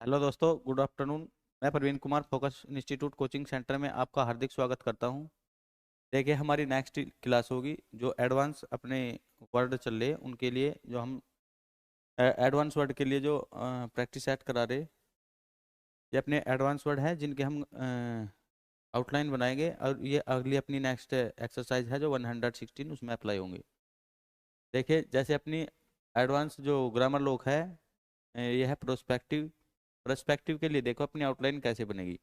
Hello दोस्तों, good afternoon. मैं Praveen Kumar focus institute coaching centre में आपका हार्दिक स्वागत करता हूं। देखिए, हमारी नेक्स्ट क्लास होगी जो एडवांस अपने वर्ड चल रहे हैं उनके लिए, जो हम एडवांस वर्ड के लिए जो प्रैक्टिस सेट करा रहे। ये अपने एडवांस वर्ड हैं जिनके हम आउटलाइन बनाएंगे और ये अगली अपनी नेक्स्ट एक्सरसाइज है जो 116 उसमें अप्लाई होंगे। देखिए, जैसे अपनी एडवांस जो ग्रामर लोग है, ये है प्रोस्पेक्टिव। प्रोस्पेक्टिव के लिए देखो अपनी आउटलाइन कैसे बनेगी।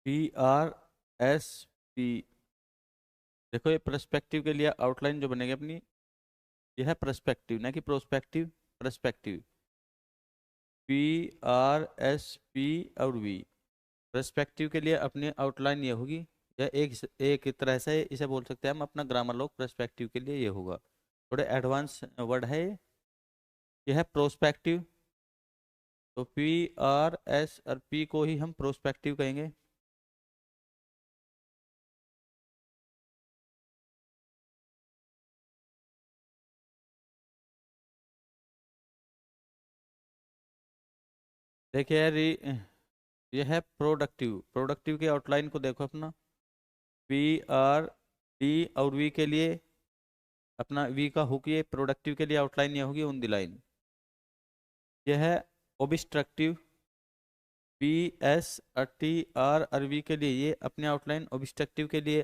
PRSP। देखो, ये पर्सपेक्टिव के लिए आउटलाइन जो बनेगी अपनी, ये है पर्सपेक्टिव, ना कि प्रोस्पेक्टिव। पर्सपेक्टिव, PRSP और V। पर्सपेक्टिव के लिए अपनी आउटलाइन ये होगी। या एक तरह से इसे बोल सकते हैं हम अपना ग्रामर लोग, पर्सपेक्टिव के लिए ये होगा। थोड़े एडवांस वर्ड है ये। ये है प्रोस्पेक्टिव। तो PRS और P को ही हम प्रोस्पेक्टिव कहेंगे। देखिए यार, ये है प्रोडक्टिव। प्रोडक्टिव के आउटलाइन को देखो अपना। PRD और V के लिए अपना V का हुक, ये प्रोडक्टिव के लिए आउटलाइन ये होगी ऑन द लाइन। यह है ओबिस्ट्रक्टिव। PSTR और V के लिए ये अपने आउटलाइन। ओबिस्ट्रक्टिव के लिए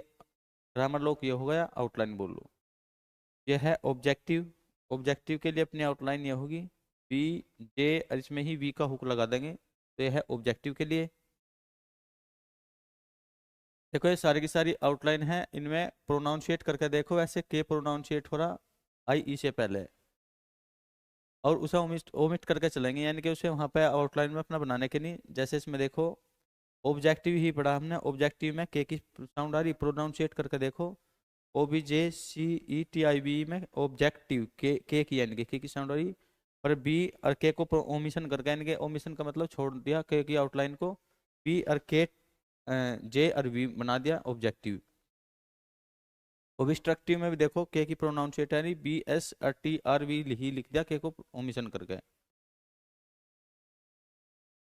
ग्रामर लोग ये हो गया आउटलाइन, बोल लो। यह है ऑब्जेक्टिव। ऑब्जेक्टिव के लिए अपनी आउटलाइन ये होगी PJ, और इसमें ही V का हुक लगा देंगे, तो यह है ऑब्जेक्टिव के लिए। देखो, ये सारी की सारी आउटलाइन है। इनमें प्रोनाउंशिएट करके देखो, वैसे के प्रोनाउंशिएट हो रहा आई ई से पहले, और उसे ओमिट ओमिट करके चलेंगे, यानी कि उसे वहाँ पे आउटलाइन में अपना बनाने के नहीं। जैसे इसमें देखो, ऑब्जेक्टिव ही पढ़ा हमने। ऑब्जेक्टिव में के की साउंड आ रही, प्रोनाउंशिएट करके देखो। OBJCETIV में ऑब्जेक्टिव के की, यानी कि के की साउंड आ रही। पर बी और के को ओमिशन करके, यानी कि ओमिशन का मतलब छोड़ दिया के की आउटलाइन को, बी और के जे और वी बना दिया ऑब्जेक्टिव। ओबिस्ट्रक्टिव में भी देखो, के की प्रोनाउंसिएट यानी BSTRV ही लिख दिया के को ओमिशन करके।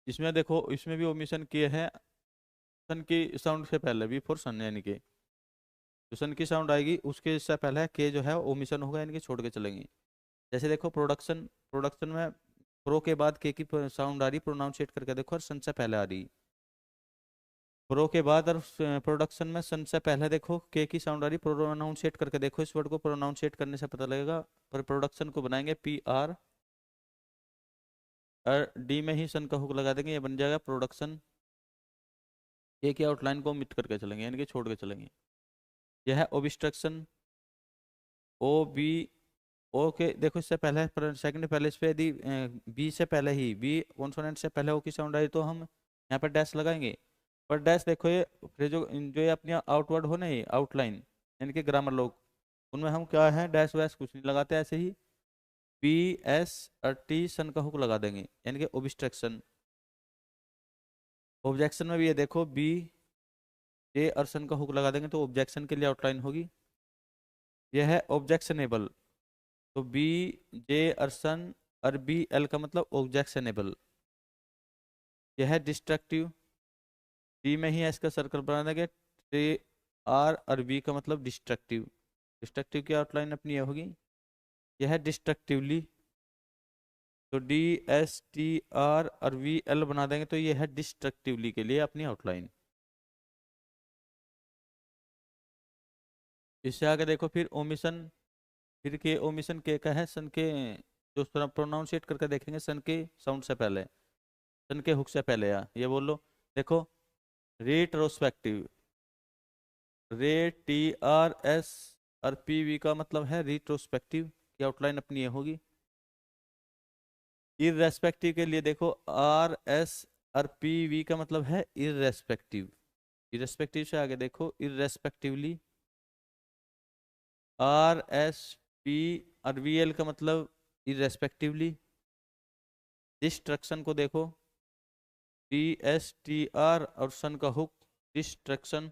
इसमें देखो, इसमें भी ओमिशन किए हैं सन की साउंड से पहले, भी फॉर सन, यानी कि जो सन की साउंड आएगी उसके इससे पहले के जो है ओमिशन होगा, यानी कि छोड़ के चलेंगे। जैसे देखो, प्रोडक्शन। प्रोडक्शन में प्रो के बाद के की साउंड आ रही, प्रोनाउंसिएट करके देखो, और सन से पहले आ रही। प्रो के बाद और प्रोडक्शन में सन से पहले देखो के की साउंड आ रही, प्रोनाउंसिएट करके देखो। इस वर्ड को प्रोनाउंसिएट करने से पता लगेगा। पर प्रोडक्शन को बनाएंगे PR, और डी में ही सन का हुक लगा देंगे, ये बन जाएगा प्रोडक्शन। ए की आउटलाइन को मिट करके चलेंगे, यानी कि छोड़ के चलेंगे। यह है ओबिस्ट्रक्शन। OB। ओ के देखो, इससे पहले सेकंड पहले इस पे यदि बी से पहले ही, बी कॉन्सोनेंट से पहले ओ की साउंड आई, तो हम यहाँ पर डैश लगाएंगे। पर डैश देखो, ये फिर जो ये अपनी आउटवर्ड हो ना, ये आउटलाइन, यानी कि ग्रामर लोग, उनमें हम क्या है, डैश वैश कुछ नहीं लगाते, ऐसे ही PST सन का हुक लगा देंगे, यानी कि ओबिस्ट्रक्शन। ऑब्जेक्शन में भी ये देखो, BJ और सन का हुक लगा देंगे, तो ऑब्जेक्शन के लिए आउटलाइन होगी। यह है ऑब्जेक्शनेबल। तो BJ और सन और BL का मतलब ऑब्जेक्शनेबल। यह है डिस्ट्रक्टिव। डी में ही इसका सर्कल बना देंगे। R और B का मतलब डिस्ट्रक्टिव। डिस्ट्रक्टिव की आउटलाइन अपनी ये होगी। यह है डिस्ट्रक्टिवली। तो DSTR और VL बना देंगे, तो ये है डिस्ट्रक्टिवली के लिए अपनी आउटलाइन। इससे आगे देखो, फिर ओमिशन। फिर के ओमिशन के का है सन के, जो प्रोनाउंसिएट करके देखेंगे सन के साउंड से पहले, सन के हुक से पहले, या ये बोल लो। देखो, रेट्रोस्पेक्टिव। TRS और PV का मतलब है रिट्रोस्पेक्टिव, की आउटलाइन अपनी ये होगी। इररेस्पेक्टिव के लिए देखो, RS और PV का मतलब है इररेस्पेक्टिव। इररेस्पेक्टिव से आगे देखो, इररेस्पेक्टिवली। RSP और VL का मतलब इररेस्पेक्टिवली। डिस्ट्रक्शन को देखो, DSTR और सन का हुक, डिस्ट्रक्शन।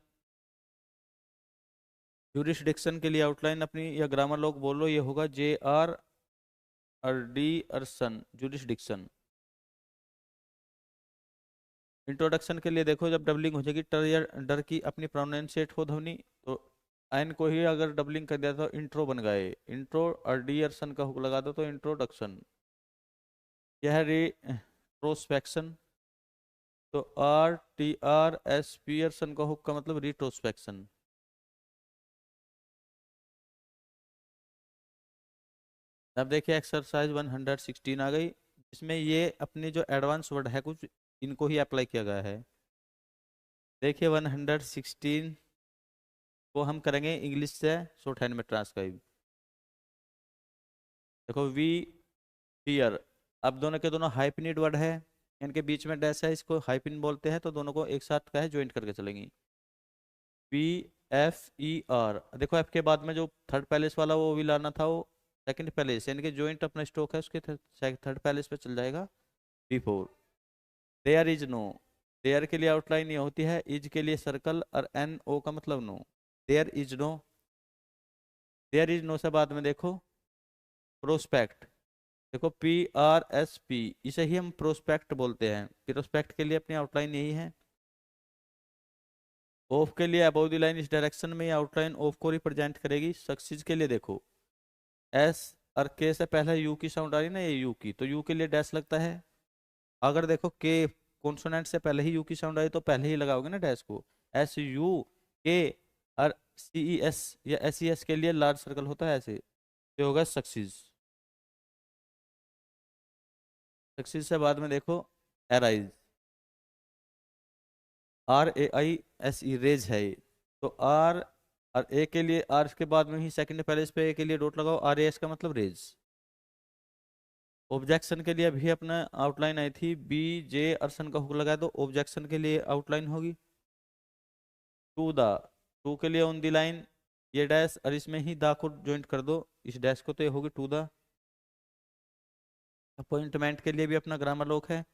जुरिस्डिक्शन के लिए आउटलाइन अपनी या ग्रामर लोग बोलो, ये होगा JR डी अरसन जुरिस्डिक्शन। इंट्रोडक्शन के लिए देखो, जब डबलिंग हो जाएगी टर या डर की अपनी प्रोनाउंसिएट हो ध्वनि, तो एन को ही अगर डबलिंग कर दिया तो इंट्रो बन गए, इंट्रो और डी अरसन का हुक लगा दो तो इंट्रोडक्शन। यह रिट्रोस्पेक्शन, तो RTRS पियर्सन का हुक का मतलब रिट्रोस्पेक्शन। अब देखिए एक्सरसाइज 116 आ गई, इसमें ये अपने जो एडवांस वर्ड है कुछ इनको ही अप्लाई किया गया है। देखिए 116 को हम करेंगे इंग्लिश से शॉर्ट हैंड में ट्रांसक्राइब। देखो वी फियर, अब दोनों के दोनों हाइफिनेट वर्ड है, इनके बीच में डैश है, इसको हाइफिन बोलते हैं, तो दोनों को एक साथ क्या है ज्वाइंट करके चलेंगी। PFER, देखो एफ के बाद में जो थर्ड पैलेस वाला वो भी लाना था, वो सेकंड पैलेस, यानी कि ज्वाइंट अपना स्ट्रोक है उसके थर्ड पैलेस पे चल जाएगा before. There is no, there के लिए आउटलाइन ये होती है, इज के लिए सर्कल और NO का मतलब no. There is no, there is no से बाद में देखो प्रोस्पेक्ट, देखो PRSP, इसे ही हम प्रोस्पेक्ट बोलते हैं। प्रोस्पेक्ट के लिए अपनी आउटलाइन यही है। ऑफ के लिए अबव द लाइन इस डायरेक्शन में आउटलाइन ऑफ को रिप्रेजेंट करेगी। सक्सीज के लिए देखो S और K से पहले यू की साउंड आ रही है ना, ये यू की, तो यू के लिए डैश लगता है। अगर देखो के कॉन्सोनेंट से पहले ही यू की साउंड आई तो पहले ही लगाओगे ना डैश को। SUK और CES या SES के लिए लार्ज सर्कल होता है ऐसे, ये होगा सक्सीज। सक्सीज से बाद में देखो एराइज, RAISE रेज है ये, तो आर और ए के लिए आर के बाद में ही सेकंड पैलेस पे ए के लिए डॉट लगाओ, RAS का मतलब रेज। ऑब्जेक्शन के लिए अभी अपना आउटलाइन आई थी, BJ अरसन का हुक लगा दो, ऑब्जेक्शन के लिए आउटलाइन होगी। टू द, टू के लिए ऑन द लाइन, ये डैश और इसमें ही द को ज्वाइंट कर दो इस डैश को, तो ये होगी टू द। अपॉइंटमेंट के लिए भी अपना ग्रामर लोक है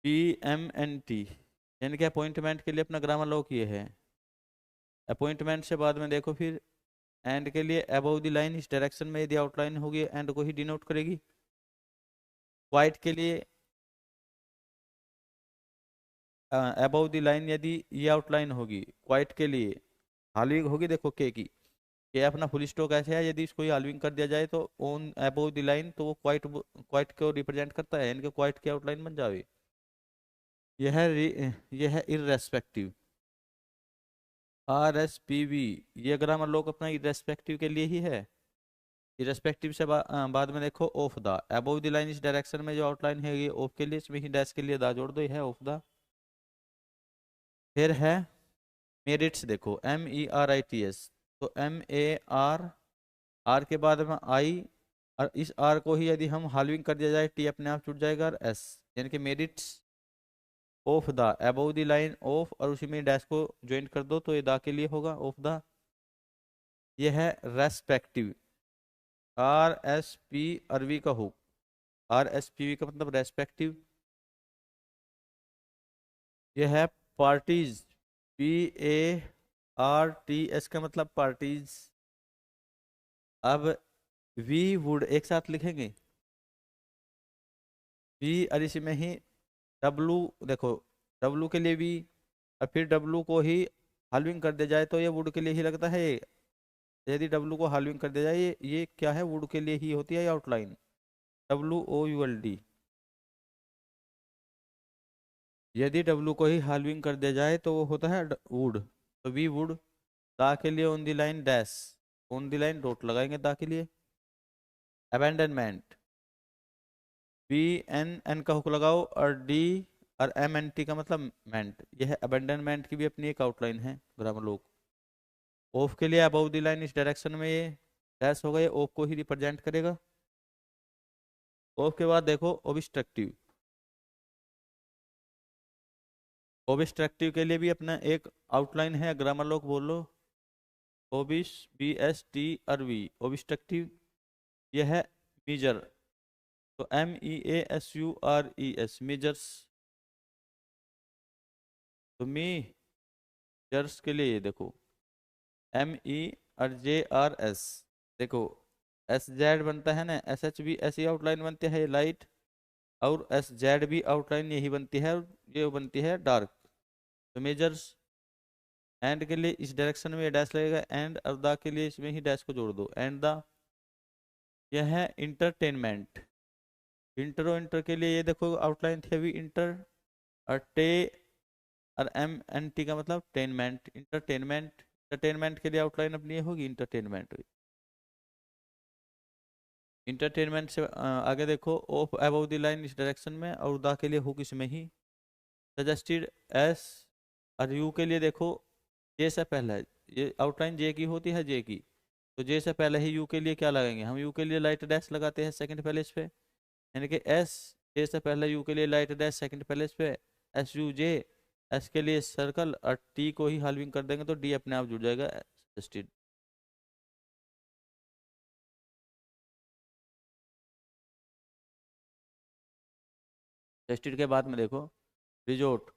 PMNT, यानी कि अपॉइंटमेंट के लिए अपना ग्रामर लोक ये है। अपॉइंटमेंट से बाद में देखो फिर एंड के लिए अबव द लाइन इस डायरेक्शन में यदि आउटलाइन होगी एंड को ही डिनोट करेगी। क्वाइट के लिए अबव द लाइन यदि ये आउटलाइन होगी, क्वाइट के लिए हालविंग होगी, देखो के की, के अपना फुल स्टॉक ऐसे है, यदि इसको हालविंग कर दिया जाए तो ऑन अबव द लाइन, तो वो क्वाइट, क्वाइट को रिप्रेजेंट करता है, यानी कि क्वाइट की आउटलाइन बन जाए। यह है इररेस्पेक्टिव, RSPV, ये ग्रामर लोग अपना इररेस्पेक्टिव के लिए ही है। इररेस्पेक्टिव से बाद में देखो of the, above the line इस डायरेक्शन में जो आउटलाइन है ये ऑफ के लिए, इसमें ही डैश के लिए दा जोड़ दो, ये है ऑफ द। फिर है मेरिट्स, देखो MERITS, तो MAR, के बाद में आई, और इस आर को ही यदि हम हालविंग कर दिया जाए टी अपने आप छूट जाएगा, और S, यानी कि merits of the, above the line of, और उसी में डैश को ज्वाइन कर दो तो ये दा के लिए होगा ऑफ द। ये है रेस्पेक्टिव, RSP अरवी का हुक, RSPV का मतलब रेस्पेक्टिव। यह है पार्टीज, PARTS का मतलब पार्टीज। अब वी वुड एक साथ लिखेंगे, वी और इसी में ही डब्लू, देखो डब्लू के लिए वी, और फिर डब्लू को ही हलविंग कर दिया जाए तो ये वुड के लिए ही लगता है। यदि डब्लू को हलविंग कर दिया जाए, ये क्या है, वुड के लिए ही होती है आउटलाइन, WOULD। यदि डब्लू को ही हलविंग कर दिया जाए तो वो होता है वुड, तो वी वुड। दा के लिए on the line dash, on the line dot लगाएंगे दा के लिए। अबैंडनमेंट, BNN का हुक लगाओ, और D और MNT का मतलब मेंट, यह है अबैंडनमेंट की भी अपनी एक आउटलाइन है ग्रामर लोग। ऑफ के लिए अबव द लाइन इस डायरेक्शन में ये डैश होगा, ये ऑफ को ही रिप्रेजेंट करेगा। ऑफ के बाद देखो ऑब्स्ट्रक्टिव, ऑब्स्ट्रक्टिव के लिए भी अपना एक आउटलाइन है, ग्रामर लोग बोलो ओबिस, BST और V, ऑब्स्ट्रक्टिव। यह है मीजर, तो MEASURES मीजर्स, तो मीजर्स के लिए ये देखो MERJRS। देखो SZ बनता है ना, SH भी ऐसी आउटलाइन बनती है लाइट, और SZ भी आउटलाइन यही बनती है, और ये बनती है डार्क। तो मेजर्स एंड के लिए इस डायरेक्शन में डैश लगेगा, एंड और द के लिए इसमें ही डैश को जोड़ दो, एंड द। यह है इंटरटेनमेंट। इंटर और इंटर के लिए ये देखो आउटलाइन थी अभी इंटर, और टे और MNT का मतलब टेनमेंट, इंटरटेनमेंट। इंटरटेनमेंट के लिए आउटलाइन अपनी ये होगी इंटरटेनमेंट। इंटरटेनमेंट से आगे देखो ऑफ अबव द लाइन इस डायरेक्शन में, और द के लिए हुक इसमें ही। सजेस्टेड एस और यू के लिए देखो जे से पहले है, ये आउटलाइन जे की होती है, जे की, तो जे से पहले ही यू के लिए क्या लगाएंगे हम, यू के लिए लाइट डैश लगाते हैं सेकंड पैलेस पे, यानी कि एस, जे से पहले यू के लिए लाइट डैश सेकंड पैलेस पे, SUJ। एस के लिए सर्कल, और टी को ही हॉल्विंग कर देंगे तो डी अपने आप जुड़ जाएगा सजेस्टेड। सजेस्टेड के बाद में देखो रिजोर्ट,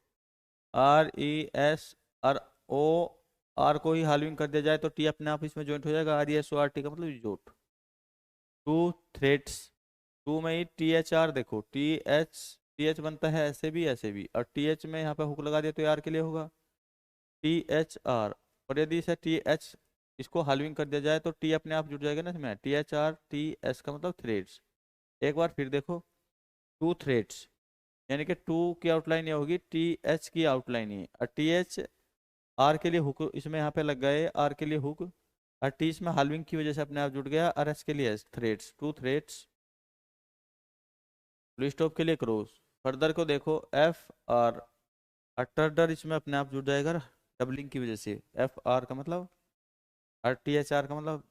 RES और OR को ही हॉल्विंग कर दिया जाए तो टी अपने आप इसमें ज्वाइंट हो जाएगा, RESORT का मतलब रिजोर्ट। टू थ्रेड्स, टू में ही THR, देखो TH बनता है ऐसे भी, और TH में यहाँ पे हुक लगा दिया तो आर के लिए होगा THR। और यदि इसे TH इसको हॉल्विंग कर दिया जाए तो टी अपने आप जुड़ जाएगा ना इसमें, THRTS का मतलब थ्रेड्स। एक बार फिर देखो टू थ्रेड्स, यानी कि टू की आउटलाइन ये होगी, TH की आउटलाइन ये, और TH आर के लिए हुक इसमें यहाँ पे लग गए, आर के लिए हुक, और टी इसमें हॉल्विंग की वजह से अपने आप जुड़ गया, और एस के लिए threads, two threads. Full stop के लिए क्रॉस। फर्दर को देखो FR, अटर इसमें अपने आप जुड़ जाएगा डबलिंग की वजह से, FR का मतलब, और THR का मतलब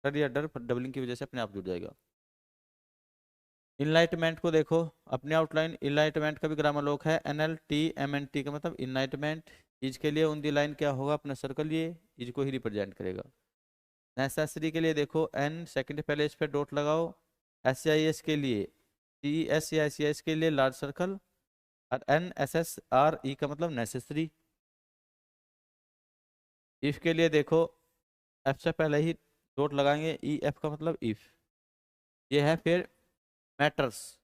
डर या डर, डबलिंग की वजह से अपने आप जुड़ जाएगा। इनलाइटमेंट को देखो अपने आउटलाइन, इनलाइटमेंट का भी ग्रामर लोक है NLTMNT का मतलब इनलाइटमेंट। इज के लिए ऑन दी लाइन क्या होगा अपना सर्कल, ये इज को ही रिप्रेजेंट करेगा। नेसेसरी के लिए देखो N सेकंड पहले इस पे डॉट लगाओ, SIS के लिए CS या SIS के लिए लार्ज सर्कल, और NSSRE का मतलब नेसेसरी। इफ के लिए देखो F से पहले ही डॉट लगाएंगे, EF का मतलब इफ। ये है फिर मैटर्स,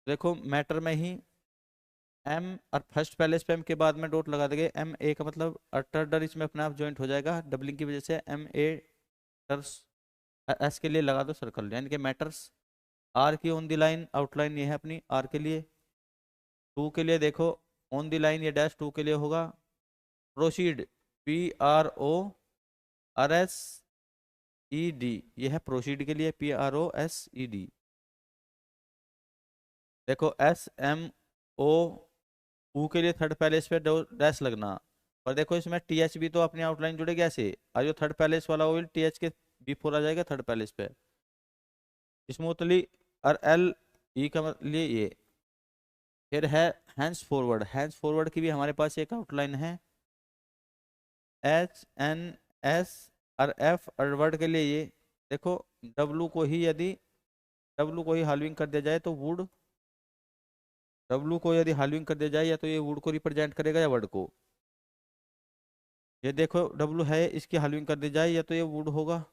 देखो मैटर में ही M और फर्स्ट पहले स्पेम के बाद में डॉट लगा देंगे, MA का मतलब अटर इसमें अपने आप ज्वाइंट हो जाएगा डबलिंग की वजह से, MA टर्स। S के लिए लगा दो सर्कल, यानी कि मैटर्स। R की ऑन द लाइन आउटलाइन ये है अपनी R के लिए। टू के लिए देखो ऑन द लाइन ये डैश टू के लिए होगा। प्रोसीड, PRORSED, ये है प्रोसीड के लिए, PROSED। देखो SMO, ऊ के लिए थर्ड पैलेस पे डैश लगना, और देखो इसमें TH भी तो अपनी आउटलाइन जुड़ेगी ऐसे, और जो थर्ड पैलेस वाला ऑयल TH के बिफोर आ जाएगा थर्ड पैलेस पे स्मूथली। और LE का लिए ये। फिर है हैंड्स फॉरवर्ड, हैंड्स फॉरवर्ड की भी हमारे पास एक आउटलाइन है, HNS और F, और वर्ड के लिए ये देखो W को ही हॉल्विंग कर दिया जाए तो वुड, W को यदि हॉल्विंग कर दिया जाए या तो ये वुड को रिप्रेजेंट करेगा या वर्ड को। ये देखो W है, इसकी हॉल्विंग कर दी जाए या तो ये वुड होगा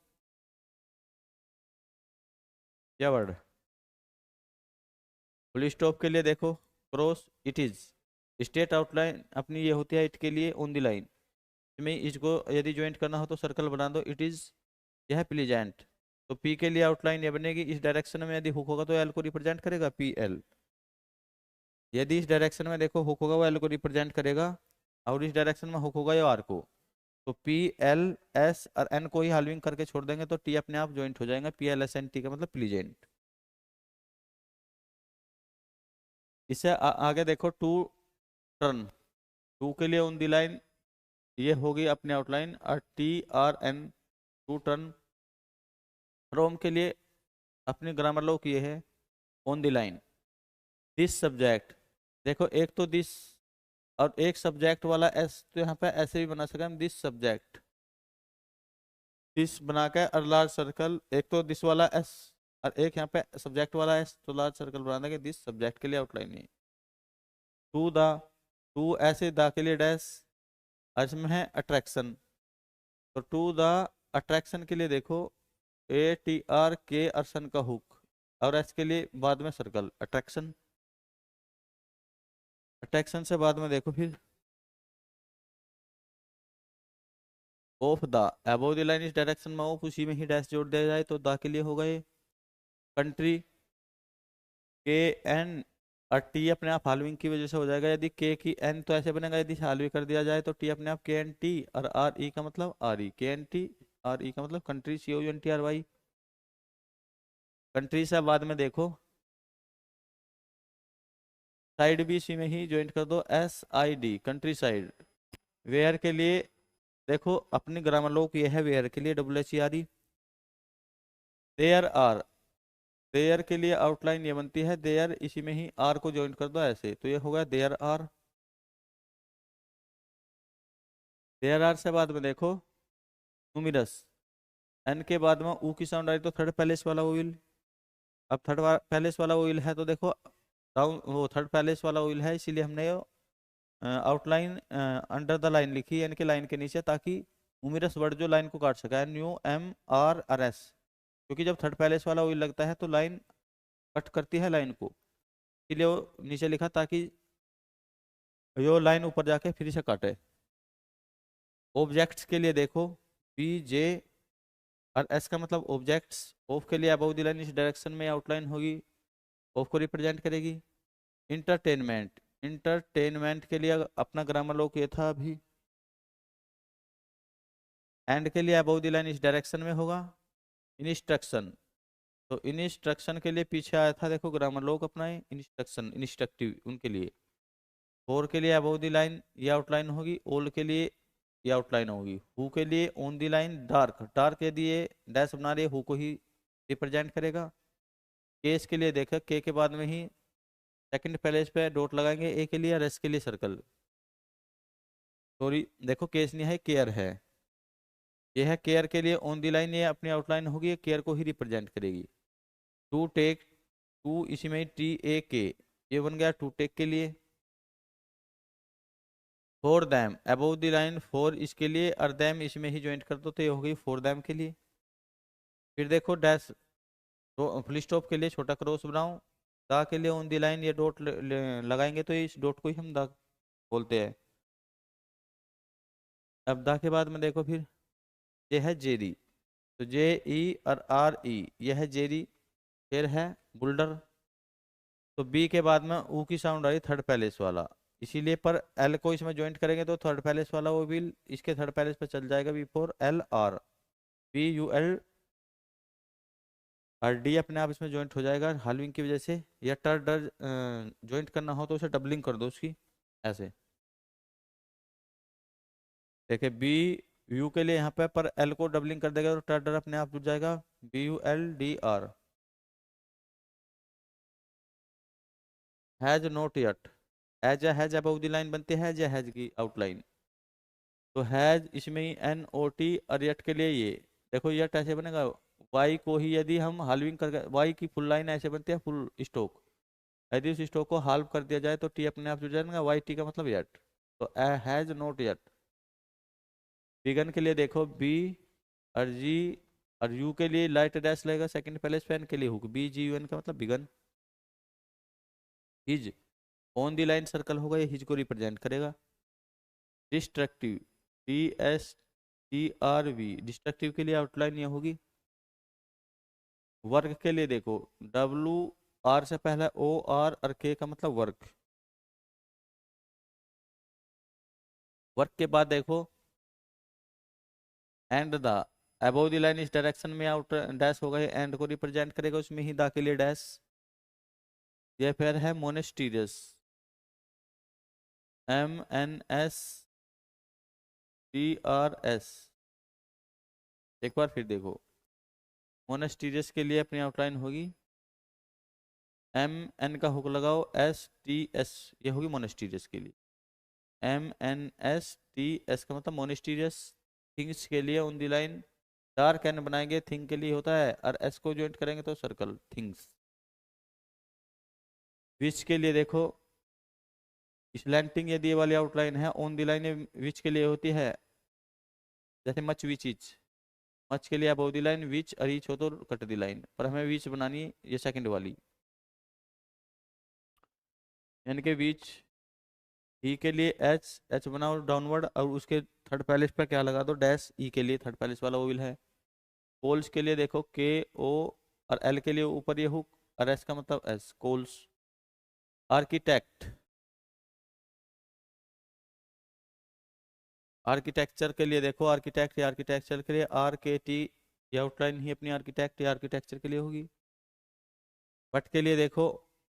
या वर्ड। फुल स्टॉप के लिए देखो cross it is, state outline अपनी ये होती है इट के लिए ऑन द लाइन, इसमें इसको यदि ज्वाइंट करना हो तो सर्कल बना दो, इट इज। यह है प्लीजेंट, तो P के लिए आउटलाइन ये बनेगी, इस डायरेक्शन में यदि हुक होगा तो L को रिप्रेजेंट करेगा PL। यदि इस डायरेक्शन में देखो हुक होगा वो L को रिप्रेजेंट करेगा, और इस डायरेक्शन में हुक होगा या R को, तो PLS और N को ही हॉल्विंग करके छोड़ देंगे तो T अपने आप ज्वाइंट हो जाएगा, PLSNT का मतलब प्लीजेंट। इससे आगे देखो टू टर्न, टू के लिए ऑन दी लाइन ये होगी अपनी आउटलाइन, और TRN टू टर्न। फ्रॉम के लिए अपनी ग्रामर लॉक ये है on the line. This subject, देखो एक तो दिस और एक सब्जेक्ट वाला एस, तो यहाँ पे ऐसे भी बना सकते हैं हम, दिस सब्जेक्ट, दिस बना के और लार्ज सर्कल, एक तो दिस वाला एस और एक यहाँ पे सब्जेक्ट वाला एस, तो लार्ज सर्कल बना देंगे, दिस सब्जेक्ट के लिए आउटलाइन है। टू द, टू ऐसे द के लिए डैश, और इसमें है अट्रैक्शन, तो टू द अट्रैक्शन के लिए देखो ATR, अर्सन का हुक, और एस के लिए बाद में सर्कल। अट्रैक्शन, अट्रैक्शन से बाद में देखो फिर of the, above the line इस डायरेक्शन में ऑफ, उसी में ही डैश जोड़ दिया जाए तो द के लिए होगा ये। कंट्री KN और टी अपने आप हॉल्विंग की वजह से हो जाएगा। यदि के की एन तो ऐसे बनेगा, यदि हॉल्वी कर दिया जाए तो टी अपने आप KNT, और RE का मतलब RE, KNT RE का मतलब कंट्री, COUNTRY। कंट्री से बाद में देखो साइड भी इसी में ही ज्वाइंट कर दो, SID, कंट्री साइड। वेयर के लिए देखो अपनी ग्रामर लोग ये है, वेयर के लिए WHERE। देयर आर, देयर के लिए आउटलाइन ये बनती है देयर, इसी में ही आर को ज्वाइंट कर दो ऐसे, तो ये होगा देयर आर। देयर आर से बाद में देखो न्यूमिरस, एन के बाद में ऊ की साउंड आई तो थर्ड पैलेस वाला ऑयल। अब थर्ड पैलेस वाला ऑयल है तो देखो डाउन, वो थर्ड पैलेस वाला ऑयल है, इसीलिए हमने आउटलाइन अंडर द लाइन लिखी, एन के लाइन के नीचे, ताकि न्यूमिरस वर्ड जो लाइन को काट सका है, NUMRRS। क्योंकि जब थर्ड पैलेस वाला ऑयल लगता है तो लाइन कट करती है लाइन को, इसलिए वो नीचे लिखा ताकि यो लाइन ऊपर जाके फिर से काटे। ऑब्जेक्ट्स के लिए देखो BJ और S का मतलब ऑब्जेक्ट्स। ऑफ के लिए अबव द लाइन इस डायरेक्शन में आउटलाइन होगी, ऑफ को रिप्रेजेंट करेगी। इंटरटेनमेंट, इंटरटेनमेंट के लिए अपना ग्रामर लोग ये था अभी। एंड के लिए अबव द लाइन इस डायरेक्शन में होगा। इंस्ट्रक्शन, तो इंस्ट्रक्शन के लिए पीछे आया था देखो ग्रामर लोग अपना इंस्ट्रक्शन, इंस्ट्रक्टिव उनके लिए। फोर के लिए अबव द लाइन ये आउटलाइन होगी, ओल्ड के लिए ये आउटलाइन होगी। हु के लिए on the line dark, dark यदि ये डैश बना रही है हु को ही रिप्रेजेंट करेगा। केस के लिए देखा के बाद में ही सेकंड पैलेस पे डॉट लगाएंगे ए के लिए, और एस के लिए सर्कल। सॉरी देखो केस नहीं है, केयर है, ये है केयर के लिए ऑन द लाइन, ये अपनी आउटलाइन होगी, केयर को ही रिप्रेजेंट करेगी। टू टेक, टू इसी में TAK, ये बन गया टू टेक के लिए। For them above the line, for इसके लिए, और दैम इसमें ही ज्वाइंट कर दो तो ये हो गई फॉर दैम के लिए। फिर देखो डैश, तो फुल स्टॉप के लिए छोटा क्रॉस बनाओ। दा के लिए ऑन द लाइन ये डॉट लगाएंगे तो इस डॉट को ही हम दा बोलते हैं। अब दा के बाद में देखो फिर ये है जेरी, तो JE और RE, यह है जेरी। फिर है बुल्डर, तो बी के बाद में ऊ की साउंड आई थर्ड पैलेस वाला, इसीलिए पर एल को इसमें ज्वाइंट करेंगे तो थर्ड पैलेस वाला वो भी इसके थर्ड पैलेस पे चल जाएगा, BFOR BUL, और डी अपने आप इसमें ज्वाइंट हो जाएगा हाल्विंग की वजह से। या टर्ड ज्वाइंट करना हो तो उसे डबलिंग कर दो उसकी ऐसे। देखिए BU के लिए यहाँ पे पर एल को डबलिंग कर देगा तो टर्डर अपने आप जुड़ जाएगा, BULDR। Has not yet, as has above the line बनती है, हैज या हैज की आउटलाइन, तो हैज इसमें ही NOT, और यट के लिए ये देखो यट ऐसे बनेगा। वाई को ही यदि हम हाल्विंग कर, वाई की फुल लाइन ऐसे बनती है फुल स्टॉक, यदि उस स्टॉक को हाल्व कर दिया जाए तो टी अपने आप जुड़ जाएगा, YT का मतलब यट, तो हैज नॉट यट। बिगन के लिए देखो B और G, और U के लिए लाइट डैश लगेगा सेकंड पहले, स्पैन के लिए हुक, BGUN का मतलब begin. His on the line circle होगा, ये हिज को रिप्रेजेंट करेगा। डिस्ट्रक्टिव, DSTRV, डिस्ट्रक्टिव के लिए आउटलाइन ये होगी। वर्क के लिए देखो WR से पहले OR और K का मतलब वर्क। वर्क के बाद देखो and the, above the line इस डायरेक्शन में आउट डैश होगा, ये एंड को रिप्रेजेंट करेगा, उसमें ही द के लिए डैश। ये फिर है मोनेस्टीरियस, MNSTRS। एक बार फिर देखो मोनेस्टीरियस के लिए अपनी आउटलाइन होगी, MN का हुक लगाओ, STS, ये होगी मोनेस्टीरियस के लिए। MNSTS का मतलब मोनेस्टीरियस। थिंग्स के लिए on the line dark N बनाएंगे, थिंग के लिए होता है, और एस को ज्वाइंट करेंगे तो सर्कल, थिंग्स। विच के लिए देखो स्लैंटिंग, यदि ये वाली आउटलाइन है ऑन द लाइन विच के लिए होती है, जैसे मच विच इच, मच के लिए अबव द लाइन, विच और ईच हो तो कट द लाइन, पर हमें विच बनानी है ये सेकंड वाली, यानी कि विच ई के लिए एच, एच बनाओ डाउनवर्ड और उसके थर्ड पैलेस पर क्या लगा दो डैश, ई के लिए थर्ड पैलेस वाला वो विल है। कोल्स के लिए देखो के ओ, और एल के लिए ऊपर ये हुक, और एस का मतलब एस, कोल्स। आर्किटेक्ट, आर्किटेक्चर के लिए देखो आर्किटेक्ट या आर्किटेक्चर के लिए आर के टी, ये आउटलाइन ही अपनी आर्किटेक्ट या आर्किटेक्चर के लिए होगी। बट के लिए देखो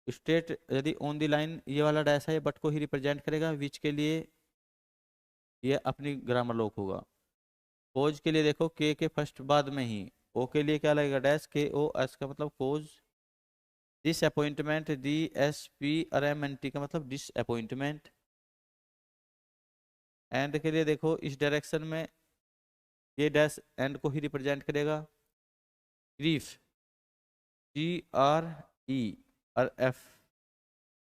स्टेट, यदि ऑन द लाइन ये वाला डैश है, बट को ही रिप्रेजेंट करेगा, विच के लिए ये अपनी ग्रामर लॉक होगा। कोज के लिए देखो के फर्स्ट बाद में ही, ओ के लिए क्या लगेगा डैश, के ओ एस का मतलब cause. Disappointment, D S P R M N T का मतलब डिसअपॉइंटमेंट। एंड के लिए देखो इस डायरेक्शन में ये डैश एंड को ही रिप्रेजेंट करेगा। ग्रीफ, जी आर ई और F,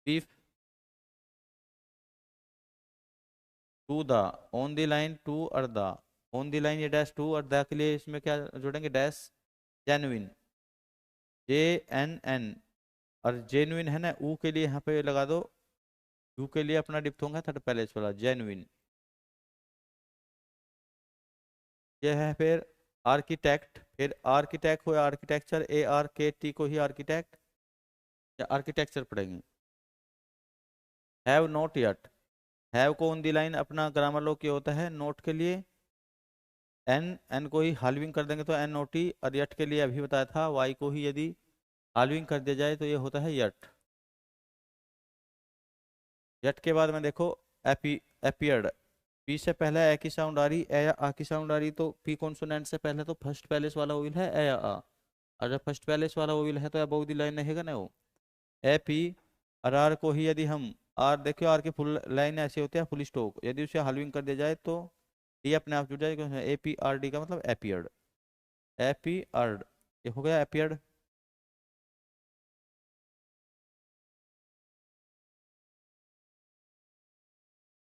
grief. To the, on the line to और द, ऑन द लाइन ये डैश टू, और द के लिए इसमें क्या जोड़ेंगे dash, genuine, J N N, और जेन्युइन है ना, ऊ के लिए यहाँ पे लगा दो, यू के लिए अपना डिप्थोंग है थर्ड पैलेस वाला जेन्युइन। ये है फिर आर्किटेक्ट, फिर आर्किटेक्ट हो आर्किटेक्चर, ए आर के टी को ही आर्किटेक्ट या आर्किटेक्चर पढ़ेंगे। हैव नॉट यट, हैव को ऑन दी लाइन अपना ग्रामर लो क्या होता है, नोट के लिए एन, एन को ही हाल्विंग कर देंगे तो एन ओ टी, और यट के लिए अभी बताया था वाई को ही यदि हाल्विंग कर दिया जाए तो ये होता है यट। यट के बाद में देखो एपी, एपियर्ड, पी से पहले ए की साउंड आ रही, ए या आ की साउंड आ रही, तो पी कॉन्सोनेंट से पहले तो फर्स्ट पैलेस वाला ओविल है ए या आ, और जब फर्स्ट पैलेस वाला ओविल है तो अबव द लाइन रहेगा ना वो ए पी। और आर को ही यदि हम, आर देखियो आर की फुल लाइन ऐसे होते हैं फुल स्टॉक, यदि उसे हलविंग कर दिया जाए तो डी अपने आप जुड़ जाएगा, ए पी आर डी का मतलब एपियर्ड, ए पी आर्ड, ये हो गया एपियर्ड।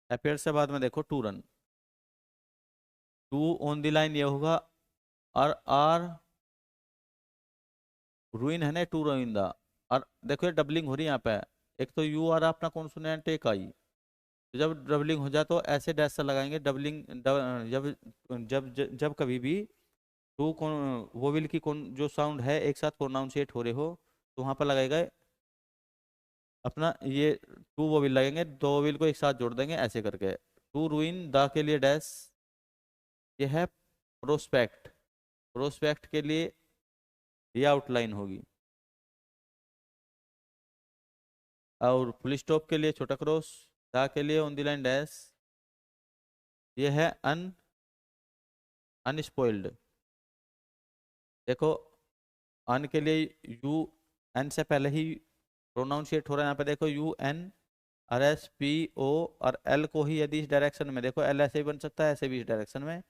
एपियर्ड से बाद में देखो to run, to on the line ये होगा, और आर रूइन है ना, टू रूइन दा, और देखो ये डबलिंग हो रही है यहाँ पे, एक तो यू आ रहा अपना कॉन्सोनेंट एक आई, तो जब डबलिंग हो जाए तो ऐसे डैश से लगाएंगे डबलिंग, जब जब कभी भी टू वोविल की कौन जो साउंड है एक साथ प्रोनाउंसिएट हो रहे हो, तो वहां पर लगाएगा अपना ये टू वोविल लगेंगे, दो वोविल को एक साथ जोड़ देंगे ऐसे करके। टू रूइन द के लिए डैश, ये है प्रोस्पेक्ट, प्रोस्पेक्ट के लिए ये आउटलाइन होगी, और फुल स्टॉप के लिए छोटा क्रॉस, द के लिए ऑन द लाइन डैश, ये है अनस्पॉइल्ड। देखो अन के लिए यू, एन से पहले ही प्रोनाउंसिएट हो रहा है यहाँ पे, देखो U N, R S P O, और एल को ही यदि इस डायरेक्शन में, देखो एल ऐसे भी बन सकता है ऐसे भी इस डायरेक्शन में,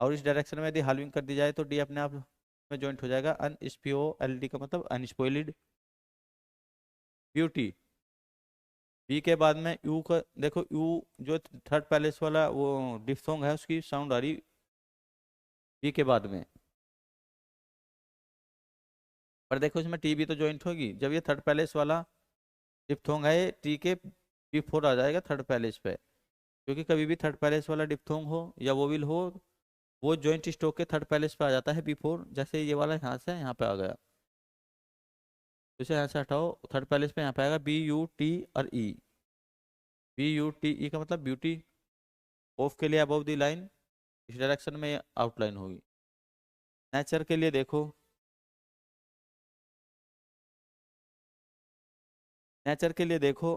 और इस डायरेक्शन में यदि हाल्विंग कर दी जाए तो डी अपने आप में ज्वाइंट हो जाएगा, अन पी ओ एल डी का मतलब अनस्पॉइल्ड। ब्यूटी, बी के बाद में यू का देखो, यू जो थर्ड पैलेस वाला वो डिफ्थोंग है उसकी साउंड आ रही बी के बाद में, पर देखो इसमें टी भी तो ज्वाइंट होगी, जब ये थर्ड पैलेस वाला डिप्थोंग है टी के बिफोर आ जाएगा थर्ड पैलेस पे, क्योंकि कभी भी थर्ड पैलेस वाला डिप्थोंग हो या वोविल हो, वो जॉइंट स्टॉक के थर्ड पैलेस पे आ जाता है बिफोर, जैसे ये वाला यहाँ से यहाँ पे आ गया, तो इसे यहाँ से हटाओ, थर्ड पैलेस पे यहाँ पे आएगा बी यू टी और ई, बी यू टी ई का मतलब ब्यूटी। ऑफ के लिए अबव द लाइन, इस डायरेक्शन में आउटलाइन होगी। नेचर के लिए देखो, नेचर के लिए देखो,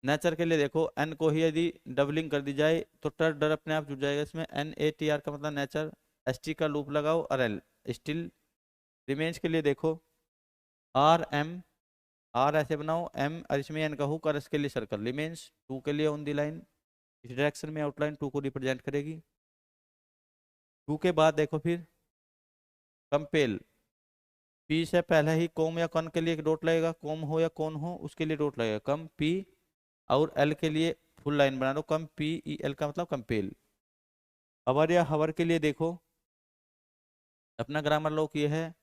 नेचर के लिए देखो एन को ही यदि डबलिंग कर दी जाए तो टर डर अपने आप जुड़ जाएगा इसमें, एन ए टी आर का मतलब नेचर, एस टी का लूप लगाओ और एल स्टिल। रिमेंस के लिए देखो आर एम, आर ऐसे बनाओ एम, और इसमें एन का हुक और इसके लिए सर्कल, रिमेंस टू के लिए ऑन दी लाइन, इस डायरेक्शन में आउटलाइन टू को रिप्रेजेंट करेगी। टू के बाद देखो फिर कंपेल, पी से पहले ही कोम या कन के लिए एक डॉट लगेगा, कोम हो या कौन हो उसके लिए डॉट लगेगा, कम पी। और एल के लिए फुल लाइन बना दो, कम पी ई एल का मतलब कंपेल। अवर या हवर के लिए देखो, अपना ग्रामर लॉक ये है,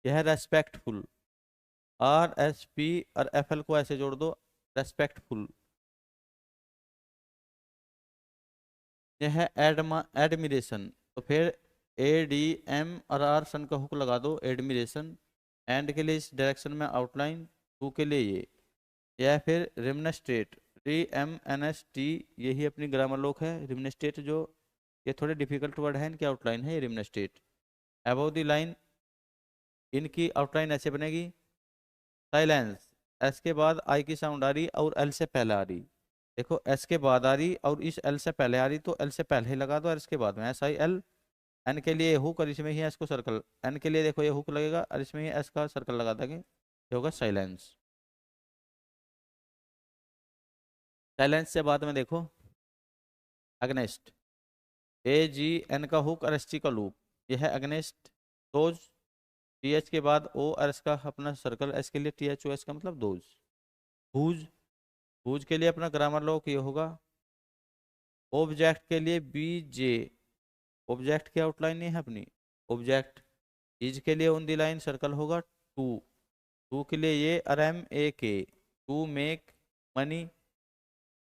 यह है रेस्पेक्टफुल, आर एस पी और एफ एल को ऐसे जोड़ दो, रेस्पेक्टफुल। यह है एडमिरेशन, तो फिर ए डी एम और आर सन का हुक लगा दो, एडमिरेशन। एंड के लिए इस डायरेक्शन में आउटलाइन, टू के लिए ये। यह फिर रिमनस्ट्रेट, री एम एन एस टी, यही अपनी ग्रामर लोक है, रिमनस्ट्रेट जो, ये थोड़े डिफिकल्ट वर्ड है, इनकी आउटलाइन है ये रिमनस्ट्रेट। अबव द लाइन, इनकी आउटलाइन ऐसे बनेगी, साइलेंस, एस के बाद आई की साउंड आ रही और एल से पहले आ रही। देखो एस के बाद आ रही और इस एल से पहले आ रही, तो एल से पहले ही लगा दो और इसके बाद में एस आई एल। एन के लिए हुक और इसमें ही एस को सर्कल, एन के लिए देखो ये हुक लगेगा और इसमें ही एस का सर्कल लगा देंगे, ये होगा साइलेंस। साइलेंस से बाद में देखो अगनेस्ट, ए जी एन का हुक और एस टी का लूप, यह है अगनेस्ट। दोज, टी एच के बाद ओ और एस का अपना सर्कल, एस के लिए टी एच ओ एस का मतलब दोज। हुज, हुज के लिए अपना ग्रामर लॉक ये होगा, ऑब्जेक्ट के लिए बी जे, ऑब्जेक्ट की आउटलाइन नहीं है अपनी, ऑब्जेक्ट। इज के लिए ऑन दी लाइन सर्कल होगा टू, टू के लिए ये R M A K, to make money,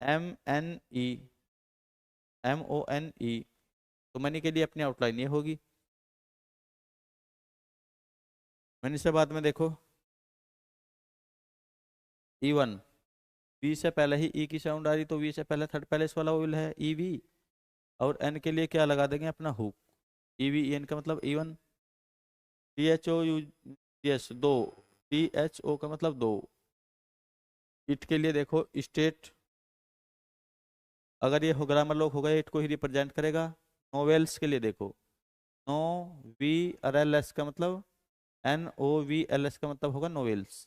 M N E, M O N E, तो मनी के लिए अपनी आउटलाइन ये होगी। मनी से बाद में देखो ई वन, वी से पहले ही ई की साउंड आ रही, तो वी से पहले थर्ड पैलेस वाला विल है ई वी। और एन के लिए क्या लगा देंगे अपना हुक, ई वी एन का मतलब E one. T H O U, yes though, T H O का मतलब दो। इट के लिए देखो स्टेट, अगर ये हो ग्रामर लोग होगा इट को ही रिप्रेजेंट करेगा। नोवेल्स के लिए देखो, नो वी और एल एस का मतलब, N O V L S का मतलब होगा नोवेल्स।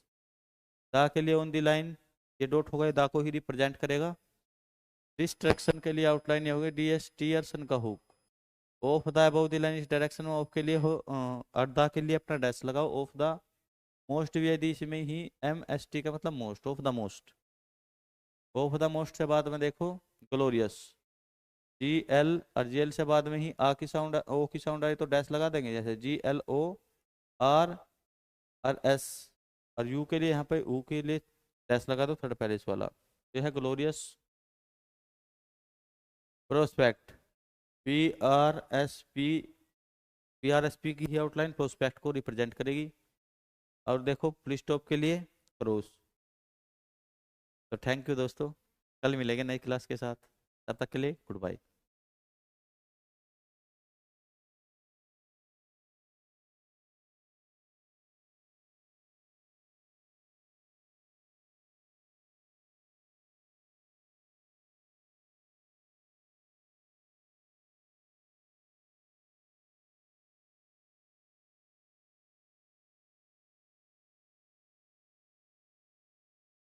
दा के लिए ऑन दी लाइन ये डॉट होगा, ये दा को ही रिप्रेजेंट करेगा। डिस्ट्रैक्शन के लिए आउटलाइन ये होगी डी एस टी आर सन का hook. Of the above the line इस डायरेक्शन में, ऑफ के लिए हो अर्धा के लिए अपना डैश लगाओ, ऑफ द मोस्ट भी है दी, इसमें ही एम एस टी का मतलब most, of the most. Of the most से बाद में देखो ग्लोरियस, जी एल और जी एल से बाद में ही आ की साउंड ओ की साउंड आई तो डैश लगा देंगे, जैसे जी एल ओ आर और एस। और यू के लिए यहाँ पे यू के लिए डैश लगा दो थर्ड पैरिस वाला, ये है glorious. Prospect, P R S P, P R S P की ही आउटलाइन प्रोस्पेक्ट को रिप्रेजेंट करेगी। और देखो पुलिस स्टॉप के लिए क्रॉस। तो थैंक यू दोस्तों, कल मिलेंगे नई क्लास के साथ, तब तक के लिए गुड बाय।